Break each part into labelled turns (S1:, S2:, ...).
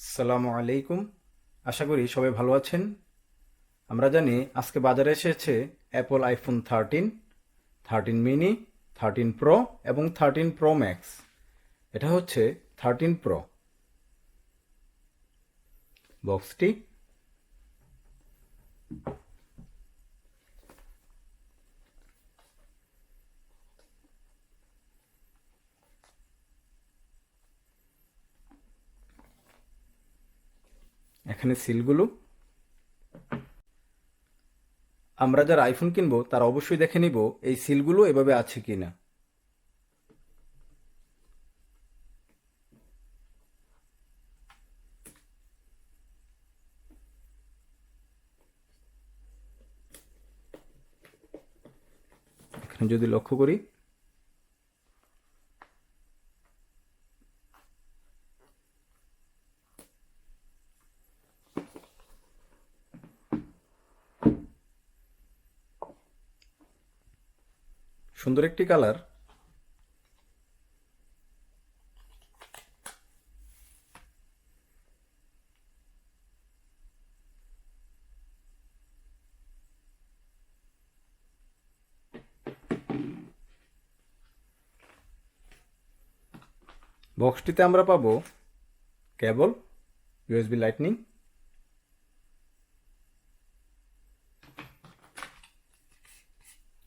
S1: আসসালামু আলাইকুম। আশা করি সবাই ভালো আছেন। আমরা জানি আজকে বাজারে এসেছে অ্যাপল আইফোন 13, 13 মিনি, 13 প্রো এবং 13 প্রো ম্যাক্স। এটা হচ্ছে 13 প্রো। বক্সটি এখানে সিলগুলো। আমরা যারা আইফোন কিনবো তারা অবশ্যই দেখে নিব এই সিলগুলো এভাবে আছে কিনা। এখানে যদি লক্ষ্য করি, সুন্দর একটি কালার। বক্সটিতে আমরা পাবো cable, USB lightning,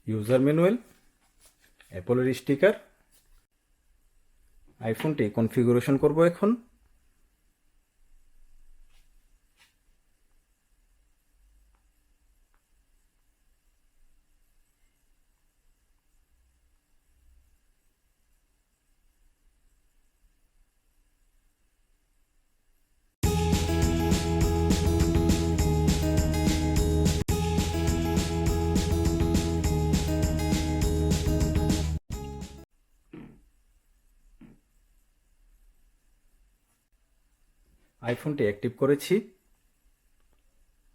S1: user manual, অ্যাপলের স্টিকার। আইফোনটি কনফিগারেশন করব এখন। আইফোনটি অ্যাক্টিভ করেছি।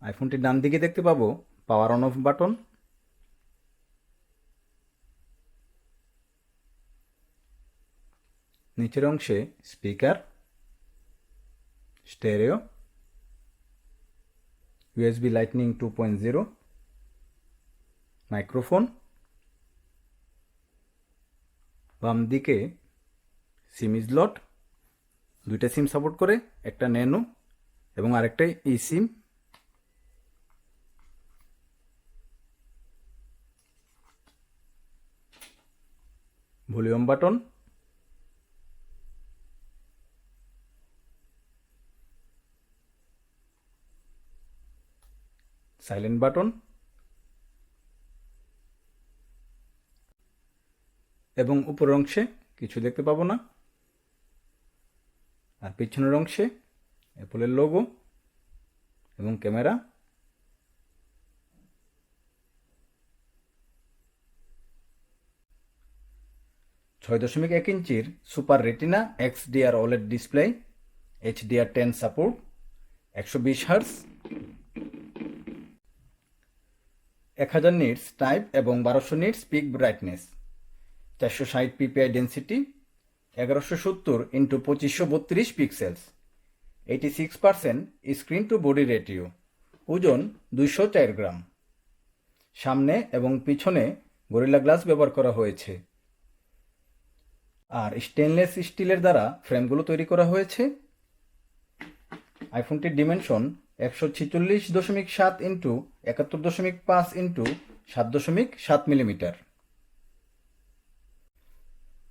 S1: আইফোনটির ডান দিকে দেখতে পাবো পাওয়ার অন অফ বাটন, নিচের অংশে speaker, stereo, USB lightning 2.0, microphone, বাম দিকে সিম স্লট, দুইটা সিম সাপোর্ট করে, একটা ন্যানো এবং আরেকটা ই সিম। ভলিউম বাটন, সাইলেন্ট বাটন এবং উপরের অংশে কিছু দেখতে পাবো না। আর পিছনের অংশে অ্যাপলের লোগো এবং ক্যামেরা। 6.1 ইঞ্চির super retina XDR OLED display, HDR10 support, 120 hertz, 1000 nits type এবং 1200 nits peak brightness, 460 ppi density, 1170 into 2532 pixels, 86% screen to body ratio, ওজন 204 গ্রাম। সামনে এবং পিছনে গরিলা গ্লাস ব্যবহার করা হয়েছে। আর স্টেনলেস স্টিলের দ্বারা ফ্রেমগুলো তৈরি করা হয়েছে। আইফোনটির dimension 146.7 into 71.5 into 7.7 millimetre.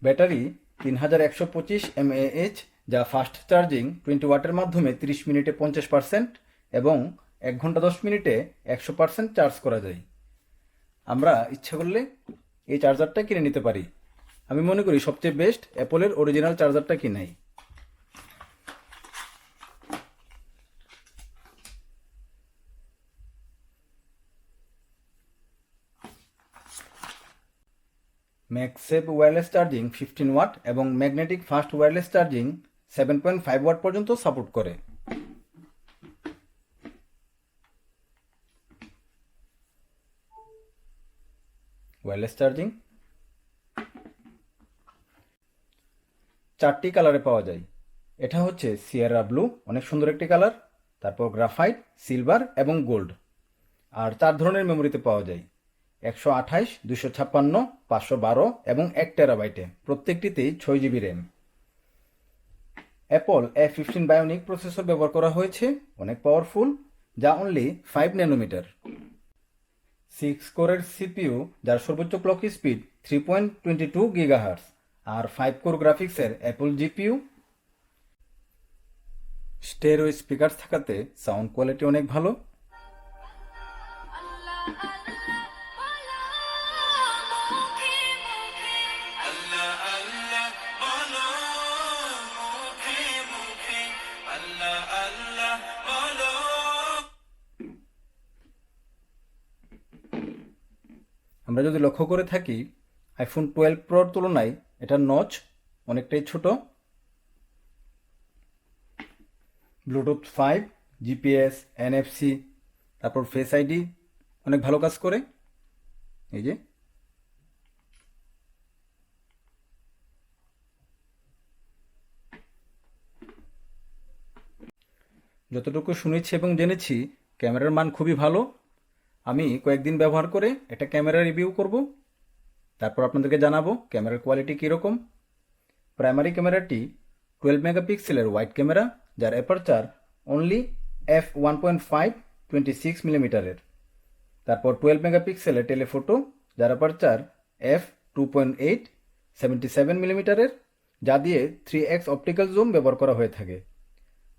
S1: Battery 3125 mAh, যা ফাস্ট চার্জিং 20 ওয়াটের মাধ্যমে 30 মিনিটে 50% এবং 1 ঘন্টা 10 মিনিটে 100% চার্জ করা যায়। আমরা ইচ্ছা করলে এই চার্জারটা কিনে নিতে পারি। আমি মনে করি সবচেয়ে বেস্ট অ্যাপলের অরিজিনাল চার্জারটা কিনাই। ম্যাগসেভ ওয়্যারলেস চার্জিং 15 ওয়াট এবং magnetic fast wireless charging 7.5 watt পর্যন্ত সাপোর্ট করে। ওয়্যারলেস চার্জিং 4টি কালারে পাওয়া যায়। এটা হচ্ছে সিয়েরা ব্লু, অনেক সুন্দর একটি কালার। তারপর গ্রাফাইট, সিলভার এবং গোল্ড। আর 4 ধরনের মেমোরিতে পাওয়া যায়: 128, 256, 512 এবং 1 টেরাবাইটে। প্রত্যেকটিতেই 6 GB RAM. Apple A15 bionic processor ব্যবহার করা হয়েছে, অনেক পাওয়ারফুল, যা অনলি 5 ন্যানোমিটার। 6 কোরের সিপিইউ, যার সর্বোচ্চ ক্লক স্পিড 3.22 GHz, আর 5 কোর গ্রাফিক্সের অ্যাপল জিপিইউ। স্টেরিও স্পিকার থাকাতে সাউন্ড কোয়ালিটি অনেক ভালো। আমরা যদি লক্ষ্য করে থাকি, আইফোন 12 প্রোর তুলনায় এটার নচ অনেকটাই ছোট। ব্লুটুথ 5, জিপিএস, এনএফসি, তারপর ফেস আইডি অনেক ভালো কাজ করে। এই যে যতটুকু শুনেছি এবং জেনেছি, ক্যামেরার মান খুবই ভালো। আমি কয়েকদিন ব্যবহার করে এটা ক্যামেরা রিভিউ করব, তারপর আপনাদেরকে জানাবো ক্যামেরার কোয়ালিটি কীরকম। প্রাইমারি ক্যামেরাটি 12 মেগাপিক্সেলের ওয়াইড ক্যামেরা, যার অ্যাপারচার অনলি f1.5 26 মিলিমিটারের। তারপর 12 মেগাপিক্সেলের টেলিফোটো, যার অ্যাপারচার f2.8 77 মিলিমিটারের, যা দিয়ে 3x অপটিক্যাল জুম ব্যবহার করা হয়ে থাকে।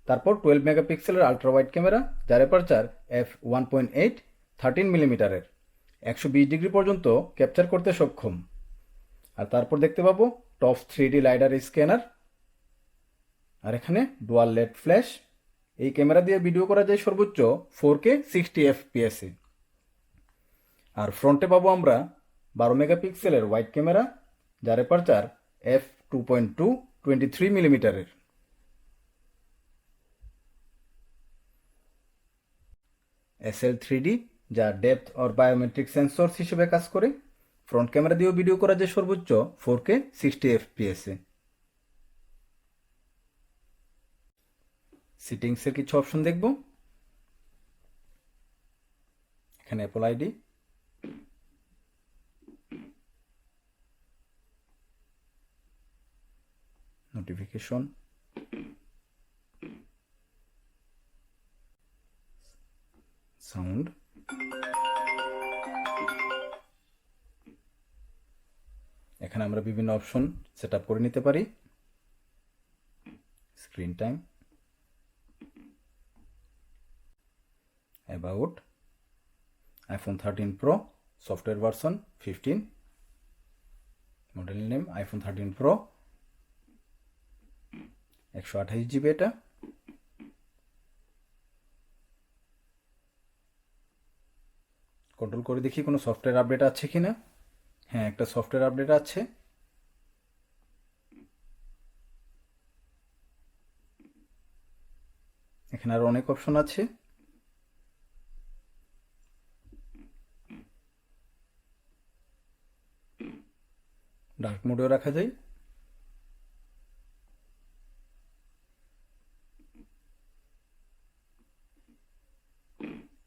S1: তারপর 12 মেগাপিক্সেলের আলট্রা ওয়াইড ক্যামেরা, যার অ্যাপারচার f1.8 13 মিলিমিটারের, 120 ডিগ্রি পর্যন্ত ক্যাপচার করতে সক্ষম। আর তারপর দেখতে পাবো টপ 3D লাইডার স্ক্যানার, আর এখানে ডুয়াল লেড ফ্ল্যাশ। এই ক্যামেরা দিয়ে ভিডিও করা যায় সর্বোচ্চ 4K 60 FPS এ। আর ফ্রন্টে পাবো আমরা 12 মেগাপিক্সেলের ওয়াইড ক্যামেরা, যার অ্যাপারচার f2.2 23 মিলিমিটারের। SL3D, যা ডেপথ অর বায়োমেট্রিক সেন্সর হিসেবে কাজ করে। ফ্রন্ট ক্যামেরা দিয়েও ভিডিও করা যায় সর্বোচ্চ 4K 60 FPS এ। সেটিংসের কিছু অপশন দেখব। এখানে অ্যাপল আইডি, নোটিফিকেশন, সাউন্ড, এখানে আমরা বিভিন্ন অপশন সেট আপ করে নিতে পারি। Screen time, about, iPhone 13 Pro, software version 15, model name iPhone 13 Pro, 128 GB এটা। কন্ট্রোল করে দেখি কোনো সফটওয়্যার আপডেট আছে কিনা। হ্যাঁ, একটা সফটওয়্যার আপডেট আছে। এখানে আরো অনেক অপশন আছে। ডার্ক মোডেও রাখা যায়।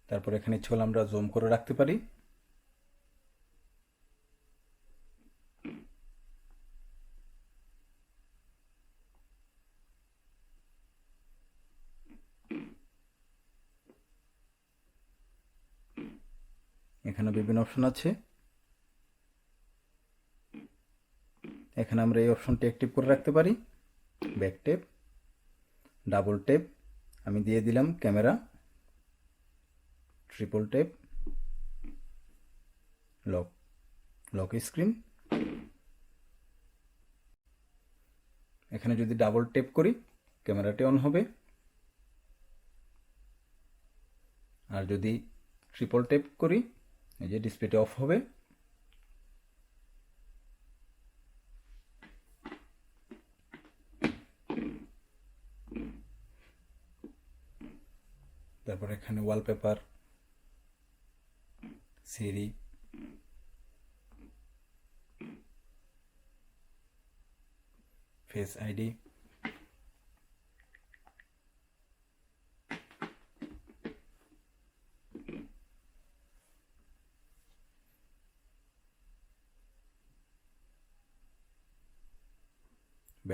S1: তারপর এখানে ইচ্ছে হলে আমরা জুম করে রাখতে পারি। এখানে বিভিন্ন অপশন আছে। এখানে আমরা এই অপশনটি অ্যাক্টিভ করে রাখতে পারি। ব্যাক টেপ, ডাবল টেপ, আমি দিয়ে দিলাম camera, triple tap, lock, lock screen. এখানে যদি ডাবল টেপ করি, ক্যামেরাটি অন হবে। আর যদি ট্রিপল টেপ করি, এই যে ডিসপ্লেটি অফ হবে। তারপর এখানে ওয়ালপেপার, সিরি, ফেস আইডি,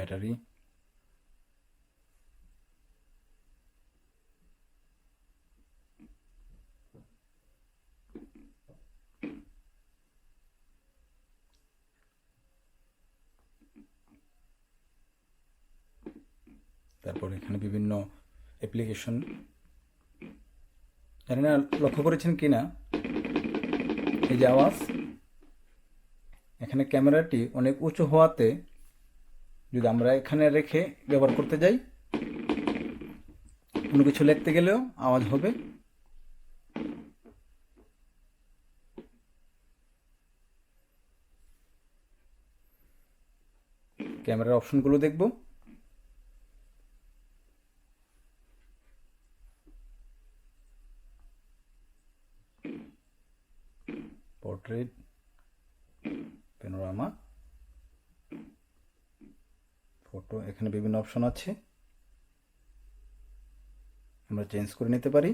S1: ব্যাটারি, তারপর এখানে বিভিন্ন অ্যাপ্লিকেশন। জানি না লক্ষ্য করেছেন কি না, এই যে আওয়াজ, এখানে ক্যামেরাটি অনেক উঁচু হওয়াতে যদি আমরা এখানে রেখে ব্যবহার করতে যাই, কোনো কিছু লিখতে গেলেও আওয়াজ হবে। ক্যামেরার অপশনগুলো দেখব। পোর্ট্রেট, প্যানোরামা, ফটো, এখানে বিভিন্ন অপশন আছে, আমরা চেঞ্জ করে নিতে পারি।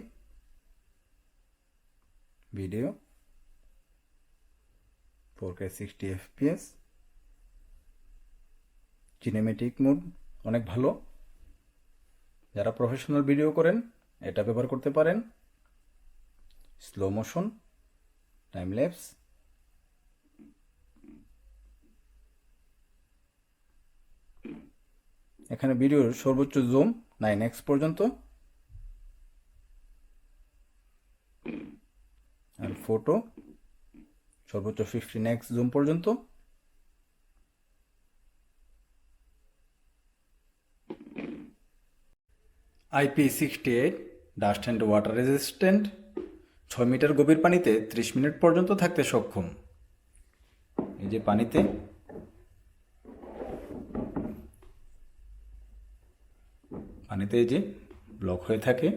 S1: Video 4K 60 FPS, cinematic mode অনেক ভালো, যারা প্রফেশনাল ভিডিও করেন এটা ব্যবহার করতে পারেন। স্লো মোশন, টাইম ল্যাপস, এখানে ভিডিওর সর্বোচ্চ জুম 9x পর্যন্ত, আর ফটো সর্বোচ্চ 15x জুম পর্যন্ত। IP68 dust and water resistant, 6 metre গভীর পানিতে 30 মিনিট পর্যন্ত থাকতে সক্ষম। এই যে পানিতে এই যে ব্লক হয়ে থাকে।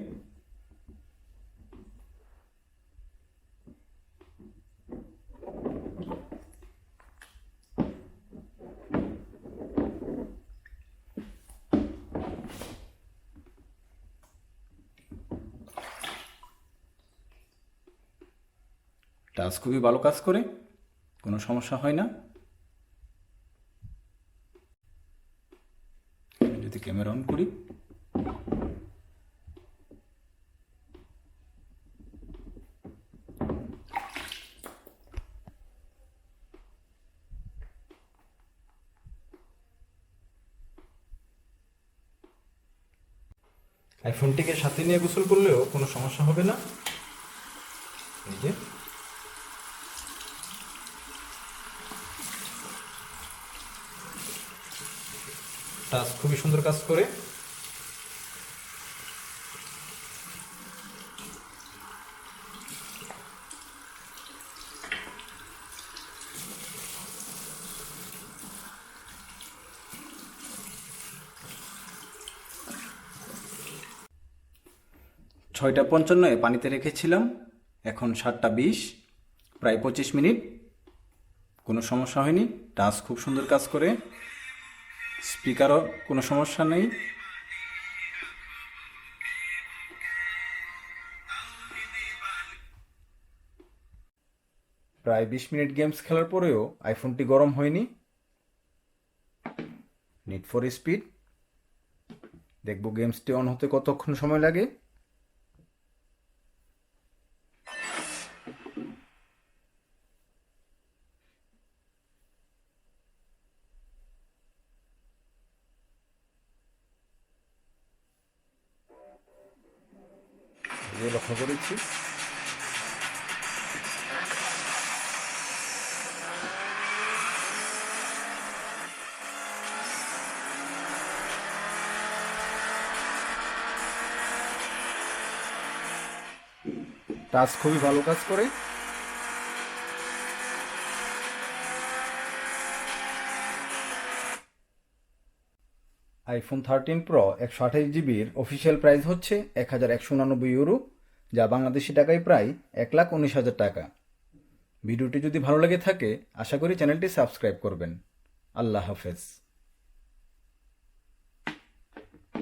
S1: টাচ খুবই ভালো কাজ করে, কোনো সমস্যা হয় না। যদি ক্যামেরা অন করি, আইফোনটিকে সাথে নিয়ে গোসল করলেও কোনো সমস্যা হবে না। এই যে টাচ খুবই সুন্দর কাজ করে। ছয়টা 55 পানিতে রেখেছিলাম, এখন 7টা 20, প্রায় 25 মিনিট, কোনো সমস্যা হয়নি। টাচ খুব সুন্দর কাজ করে, স্পিকারও কোনো সমস্যা নেই। প্রায় 20 মিনিট গেমস খেলার পরেও আইফোনটি গরম হয়নি। নিড ফর স্পিড, দেখব গেমসটি অন হতে কতক্ষণ সময় লাগে। লক্ষ্য করেছি টাচ খুবই ভালো কাজ করে। আইফোন 13 প্রো 128 জিবির অফিসিয়াল প্রাইস হচ্ছে 1199 ইউরো, যা বাংলাদেশি টাকায় প্রায় 1,19,000 টাকা। ভিডিওটি যদি ভালো লেগে থাকে, আশা করি চ্যানেলটি সাবস্ক্রাইব করবেন। আল্লাহ হাফেজ।